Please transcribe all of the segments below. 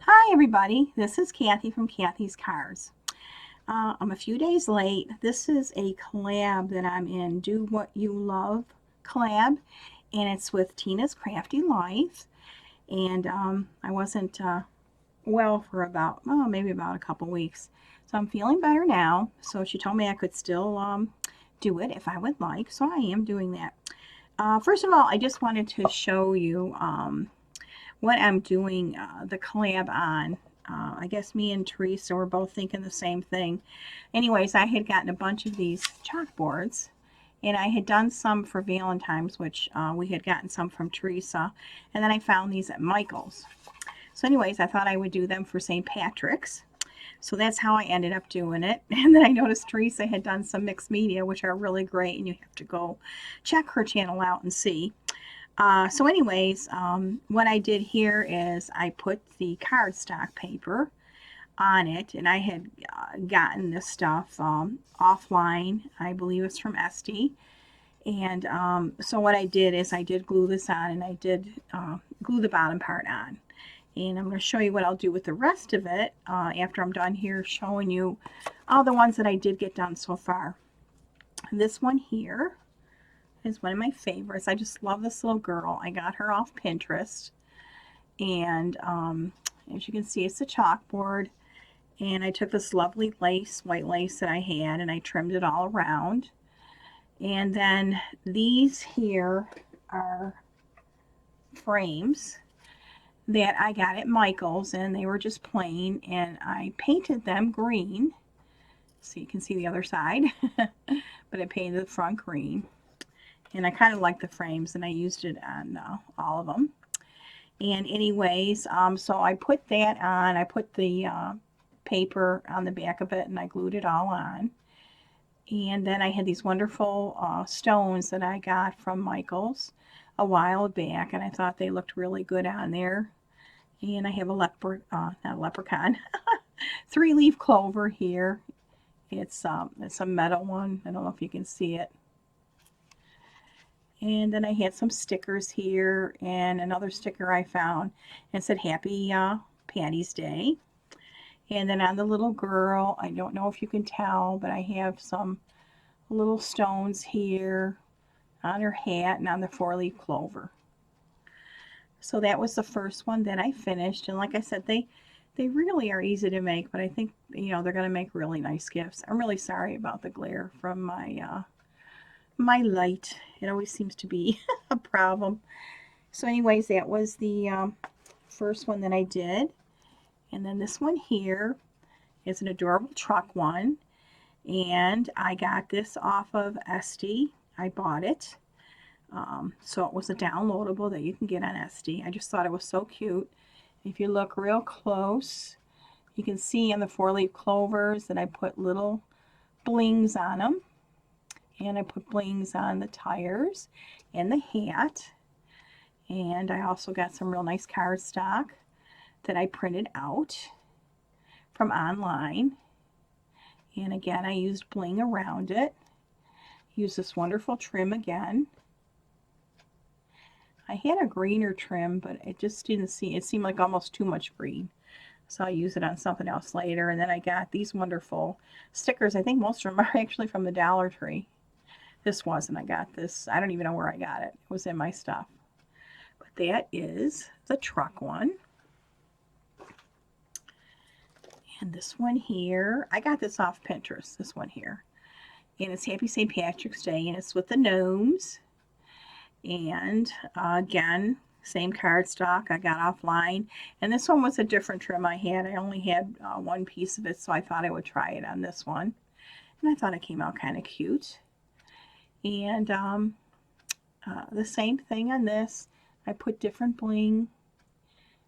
Hi everybody, this is Kathy from Kathy's Cards. I'm a few days late. This is a collab that I'm in, Do What You Love collab, and it's with Tina's Crafty Life. And I wasn't well for about, maybe about a couple weeks. So I'm feeling better now. So she told me I could still do it if I would like, so I am doing that. First of all, I just wanted to show you what I'm doing the collab on. I guess me and Teresa were both thinking the same thing. Anyways, I had gotten a bunch of these chalkboards, and I had done some for Valentine's, which we had gotten some from Teresa, and then I found these at Michael's. So anyways, I thought I would do them for St. Patrick's. So that's how I ended up doing it. And then I noticed Teresa had done some mixed media, which are really great, and you have to go check her channel out and see. So anyways, what I did here is I put the cardstock paper on it, and I had gotten this stuff offline. I believe it's from Esty. And so what I did is I did glue this on, and I did glue the bottom part on. And I'm going to show you what I'll do with the rest of it after I'm done here showing you all the ones that I did get done so far. This one here is one of my favorites. I just love this little girl. I got her off Pinterest, and as you can see, it's a chalkboard, and I took this lovely lace, white lace that I had, and I trimmed it all around. And then these here are frames that I got at Michael's, and they were just plain, and I painted them green so you can see the other side. But I painted the front green. And I kind of like the frames, and I used it on all of them. And anyways, so I put that on. I put the paper on the back of it, and I glued it all on. And then I had these wonderful stones that I got from Michael's a while back, and I thought they looked really good on there. And I have a not a leprechaun, 3-leaf clover here. It's a metal one. I don't know if you can see it. And then I had some stickers here, and another sticker I found, and it said Happy Patty's Day. And then on the little girl, I don't know if you can tell, but I have some little stones here on her hat and on the 4-leaf clover. So that was the first one that I finished, and like I said, they really are easy to make, but I think, you know, they're going to make really nice gifts. I'm really sorry about the glare from my light. It always seems to be a problem. So anyways, that was the first one that I did. And then this one here is an adorable truck one. And I got this off of Esty. I bought it. So it was a downloadable that you can get on Esty. I just thought it was so cute. If you look real close, you can see on the 4-leaf clovers that I put little blings on them. And I put blings on the tires and the hat. And I also got some real nice cardstock that I printed out from online. And again, I used bling around it. Use this wonderful trim again. I had a greener trim, but it just didn't see, it seemed like almost too much green. So I'll use it on something else later. And then I got these wonderful stickers. I think most of them are actually from the Dollar Tree. This wasn't. I got this. I don't even know where I got it. It was in my stuff. But that is the truck one. And this one here, I got this off Pinterest, this one here. And it's Happy St. Patrick's Day, and it's with the gnomes. And again, same cardstock I got offline. And this one was a different trim I had. I only had one piece of it, so I thought I would try it on this one. And I thought it came out kind of cute. And the same thing on this. I put different bling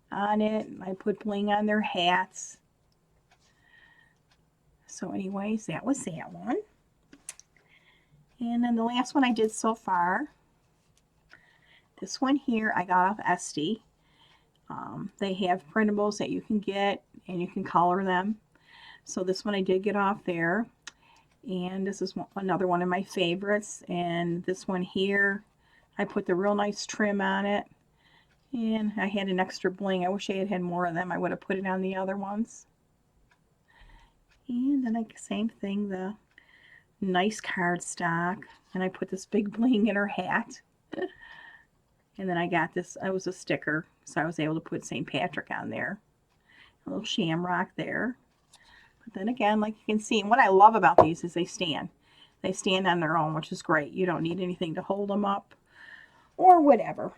on it. I put bling on their hats. So anyways, that was that one. And then the last one I did so far, this one here I got off Esty. They have printables that you can get, and you can color them. So this one I did get off there. And this is another one of my favorites. And this one here, I put the real nice trim on it. And I had an extra bling. I wish I had had more of them. I would have put it on the other ones. And then same thing, the nice cardstock. And I put this big bling in her hat. And then I got this, it was a sticker, so I was able to put St. Patrick on there. A little shamrock there. But then again, like you can see, and what I love about these is they stand. They stand on their own, which is great. You don't need anything to hold them up or whatever.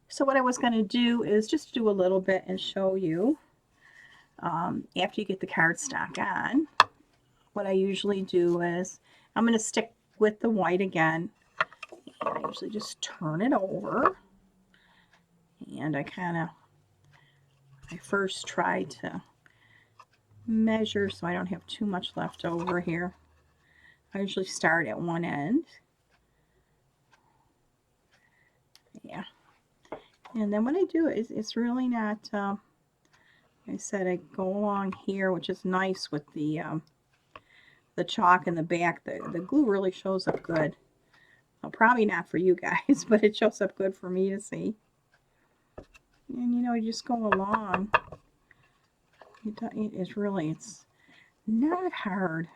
So what I was going to do is just do a little bit and show you after you get the cardstock on. What I usually do is I'm going to stick with the white again. And I usually just turn it over. And I first try to measure so I don't have too much left over here. I usually start at one end. Yeah. And then what I do is, it's really not, like I said, I go along here, which is nice with the chalk in the back. The glue really shows up good. Well, probably not for you guys, but it shows up good for me to see. And you know, you just go along. It's not hard.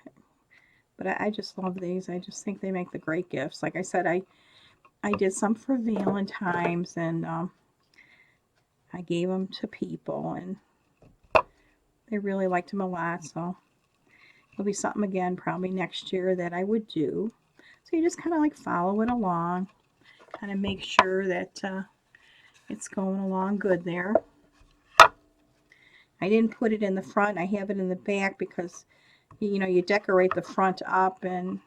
But I just love these. I just think they make the great gifts. Like I said, I did some for Valentine's, and I gave them to people, and they really liked them a lot. So it'll be something again probably next year that I would do. So you just kind of like follow it along, kind of make sure that it's going along good there. I didn't put it in the front. I have it in the back because, you know, you decorate the front up and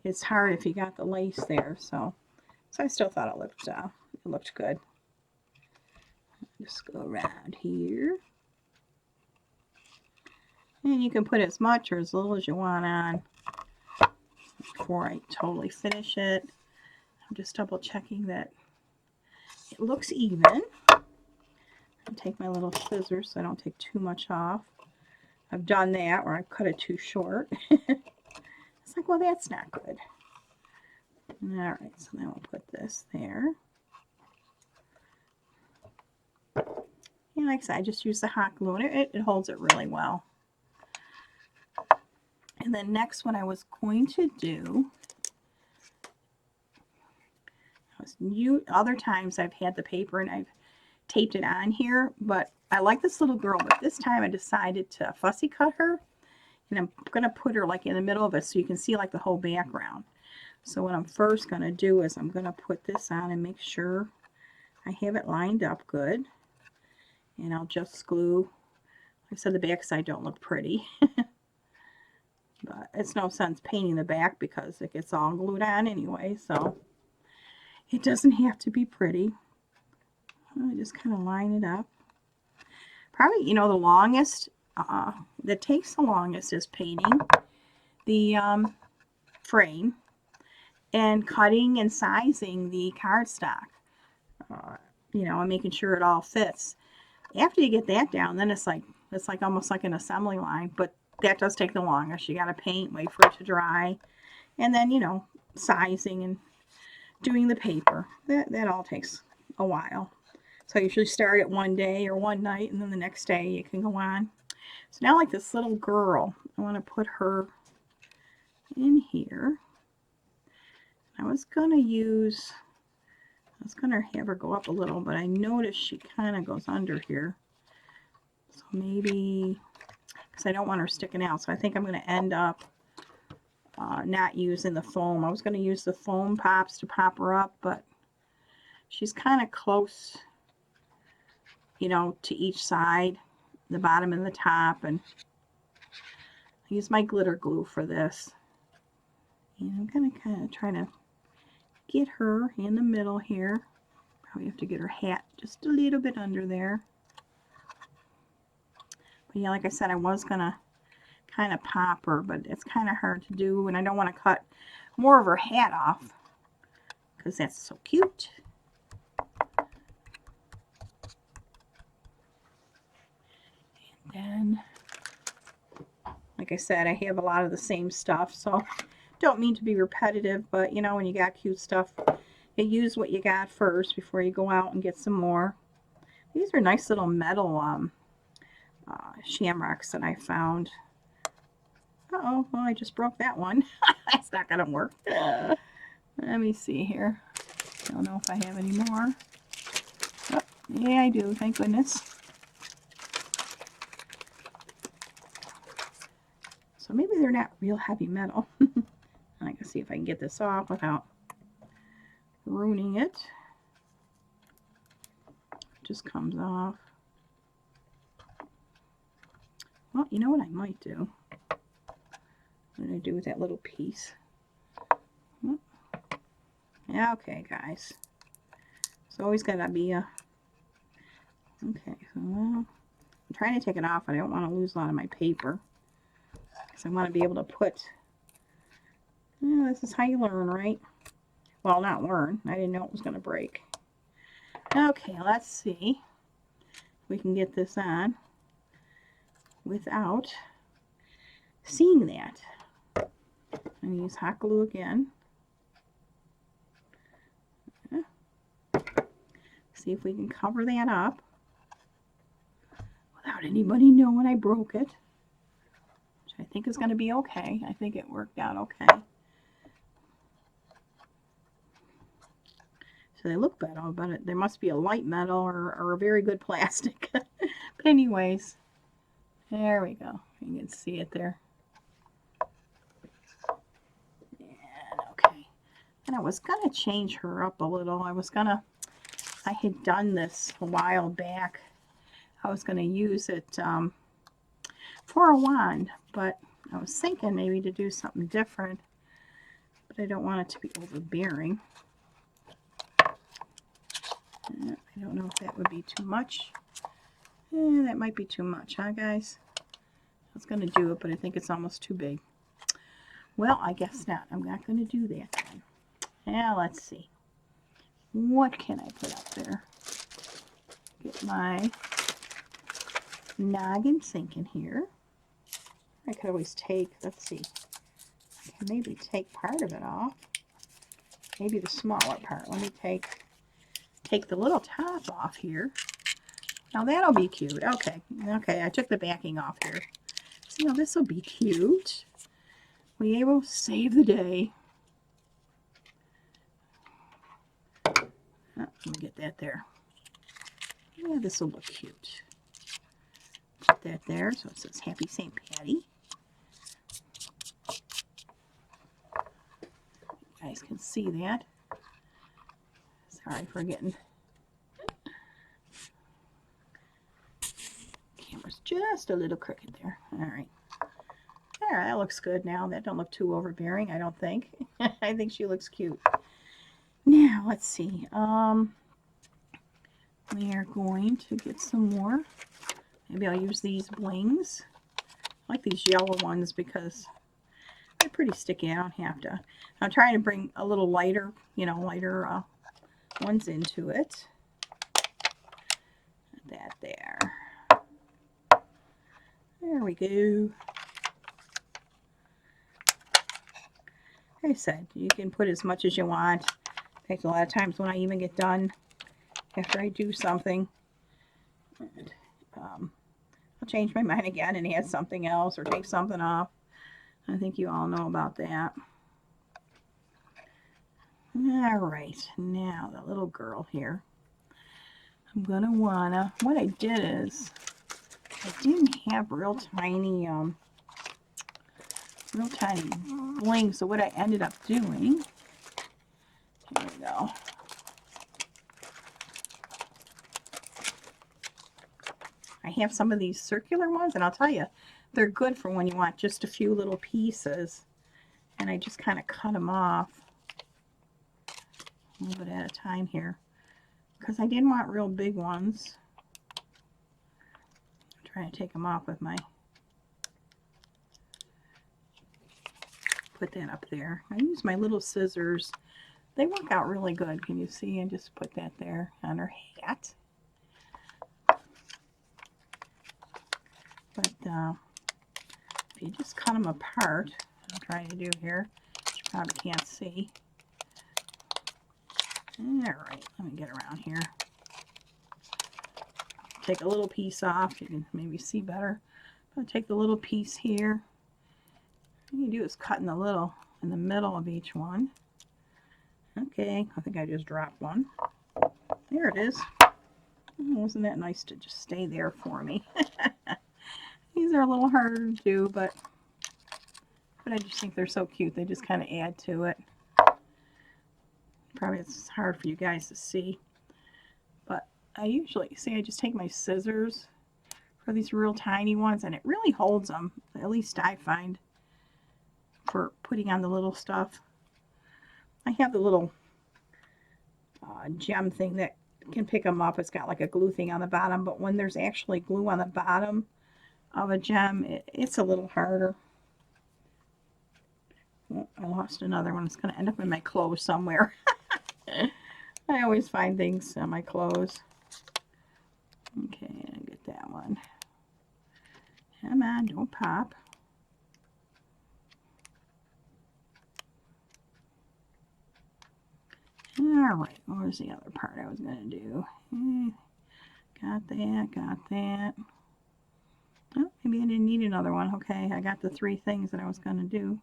it's hard if you got the lace there. So I still thought it looked good. Just go around here. And you can put as much or as little as you want on before I totally finish it. I'm just double checking that it looks even. I'll take my little scissors so I don't take too much off. I've done that where I cut it too short. It's like, well, that's not good. Alright, so then we'll put this there. And like I said, I just use the hot glue and it holds it really well. And then next, what I was going to do, other times I've had the paper and I've taped it on here, but I like this little girl, but this time I decided to fussy cut her, and I'm going to put her like in the middle of it so you can see like the whole background. So what I'm first going to do is I'm going to put this on and make sure I have it lined up good, and I'll just glue. Like I said, the back side don't look pretty. But it's no sense painting the back because it gets all glued on anyway, so it doesn't have to be pretty. I just kind of line it up. Probably, you know, the longest, that takes the longest is painting the frame and cutting and sizing the cardstock. You know, and making sure it all fits. After you get that down, then it's like almost like an assembly line, but that does take the longest. You got to paint, wait for it to dry, and then, you know, sizing and doing the paper. That all takes a while. So I usually start at one day or one night, and then the next day you can go on. So now, like this little girl, I want to put her in here. I was going to have her go up a little, but I noticed she kind of goes under here. So maybe, because I don't want her sticking out, so I think I'm going to end up not using the foam. I was going to use the foam pops to pop her up, but she's kind of close, you know, to each side, the bottom and the top, and I use my glitter glue for this. And I'm going to kind of try to get her in the middle here. Probably have to get her hat just a little bit under there. But yeah, like I said, I was going to kind of pop her, but it's kind of hard to do, and I don't want to cut more of her hat off because that's so cute. And then, like I said, I have a lot of the same stuff, so don't mean to be repetitive, but you know, when you got cute stuff, you use what you got first before you go out and get some more. These are nice little metal shamrocks that I found. Uh-oh, well, I just broke that one. That's not going to work. Let me see here. I don't know if I have any more. Oh, yeah, I do. Thank goodness. So maybe they're not real heavy metal. I can see if I can get this off without ruining it. Just comes off. Well, you know what I might do? What did I do with that little piece? Yeah, okay, guys. It's always got to be a... Okay, so I'm trying to take it off, but I don't want to lose a lot of my paper. Because I want to be able to put... Yeah, this is how you learn, right? Well, not learn. I didn't know it was going to break. Okay, let's see if we can get this on without seeing that. I'm going to use hot glue again. See if we can cover that up without anybody knowing I broke it. Which I think is going to be okay. I think it worked out okay. So they look better, but there must be a light metal or a very good plastic. But anyways, there we go. You can see it there. And okay. And I was going to change her up a little. I had done this a while back. I was going to use it for a wand, but I was thinking maybe to do something different, but I don't want it to be overbearing. I don't know if that would be too much. That might be too much, huh, guys? I was going to do it, but I think it's almost too big. Well, I guess not. I'm not going to do that then. Now, let's see. What can I put up there? Get my noggin sink in here. I could always take, let's see, I can maybe take part of it off. Maybe the smaller part. Let me take the little top off here. Now that'll be cute. Okay, I took the backing off here. So now this will be cute. We will save the day. Oh, let me get that there. Yeah, this will look cute. Put that there so it says Happy St. Patty. You guys can see that. Sorry for getting... Camera's just a little crooked there. Alright. There, that looks good now. That don't look too overbearing, I don't think. I think she looks cute. Now, let's see. We are going to get some more. Maybe I'll use these blings. I like these yellow ones because they're pretty sticky. I don't have to. I'm trying to bring a little lighter, lighter ones into it. Put that there. There we go. Like I said, you can put as much as you want. In fact, a lot of times when I even get done, after I do something, I'll change my mind again and add something else or take something off. I think you all know about that. Alright, now the little girl here. I'm going to wanna, what I did is, I didn't have real tiny bling, so what I ended up doing, here we go. I have some of these circular ones, and I'll tell you, they're good for when you want just a few little pieces. And I just kind of cut them off a little bit at a time here, because I didn't want real big ones. I'm trying to take them off with my, put that up there. I use my little scissors. They work out really good. Can you see? And just put that there on her hat. But if you just cut them apart, I'm trying to do here, you probably can't see. Alright, let me get around here. Take a little piece off. You can maybe see better. I'll take the little piece here. What you do is cut in the middle of each one. Okay, I think I just dropped one. There it is. Wasn't that nice to just stay there for me? These are a little harder to do, but I just think they're so cute. They just kind of add to it. Probably it's hard for you guys to see, but I usually see I just take my scissors for these real tiny ones, and it really holds them. At least I find, for putting on the little stuff. I have the little gem thing that can pick them up. It's got like a glue thing on the bottom, but when there's actually glue on the bottom of a gem, it's a little harder. Oh, I lost another one. It's going to end up in my clothes somewhere. I always find things on my clothes. Okay, I get that one. Come on, don't pop. Alright, what was the other part I was going to do? Got that. Oh, maybe I didn't need another one. Okay, I got the 3 things that I was going to do.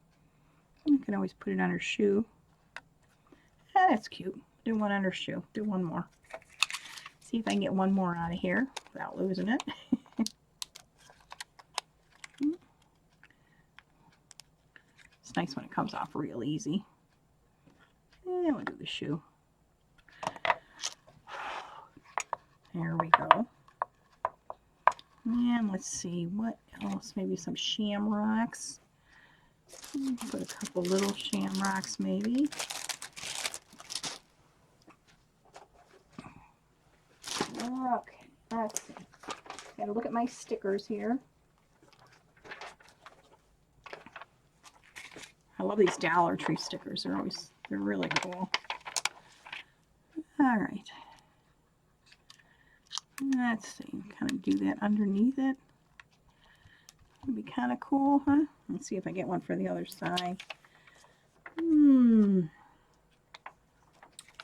You can always put it on her shoe. Ah, that's cute. Do one on her shoe. Do one more. See if I can get one more out of here without losing it. It's nice when it comes off real easy. And we'll do the shoe. There we go. And let's see, what else? Maybe some shamrocks. Put a couple little shamrocks maybe. Okay, let's see. Gotta look at my stickers here. I love these Dollar Tree stickers. They're really cool. All right. Let's see. Kind of do that underneath it. Would be kind of cool, huh? Let's see if I get one for the other side.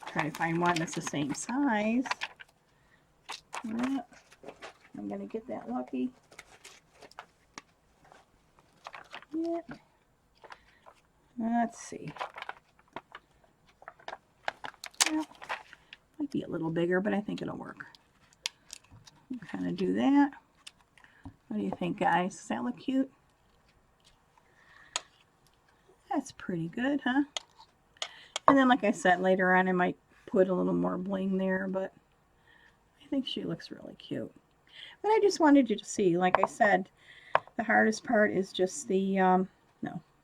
Try to find one that's the same size. Yeah. I'm gonna get that lucky. Yeah. Let's see. Well, might be a little bigger, but I think it'll work. Kind of do that. What do you think, guys? Does that look cute? That's pretty good, huh? And then, like I said, later on I might put a little more bling there, but I think she looks really cute. But I just wanted you to see, like I said, the hardest part is just the,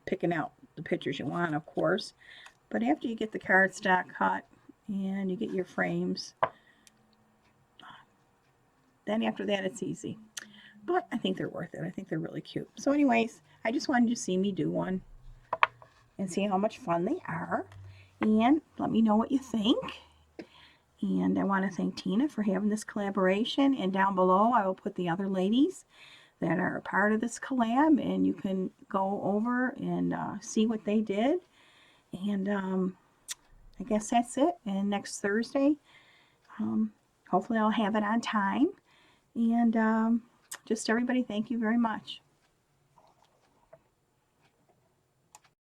picking out the pictures you want, of course. But after you get the cardstock cut and you get your frames, then after that it's easy. But I think they're worth it. I think they're really cute. So anyways, I just wanted you to see me do one and see how much fun they are. And let me know what you think. And I want to thank Tina for having this collaboration. And down below I will put the other ladies that are a part of this collab. And you can go over and see what they did. And I guess that's it. And next Thursday, hopefully I'll have it on time. And just everybody, thank you very much.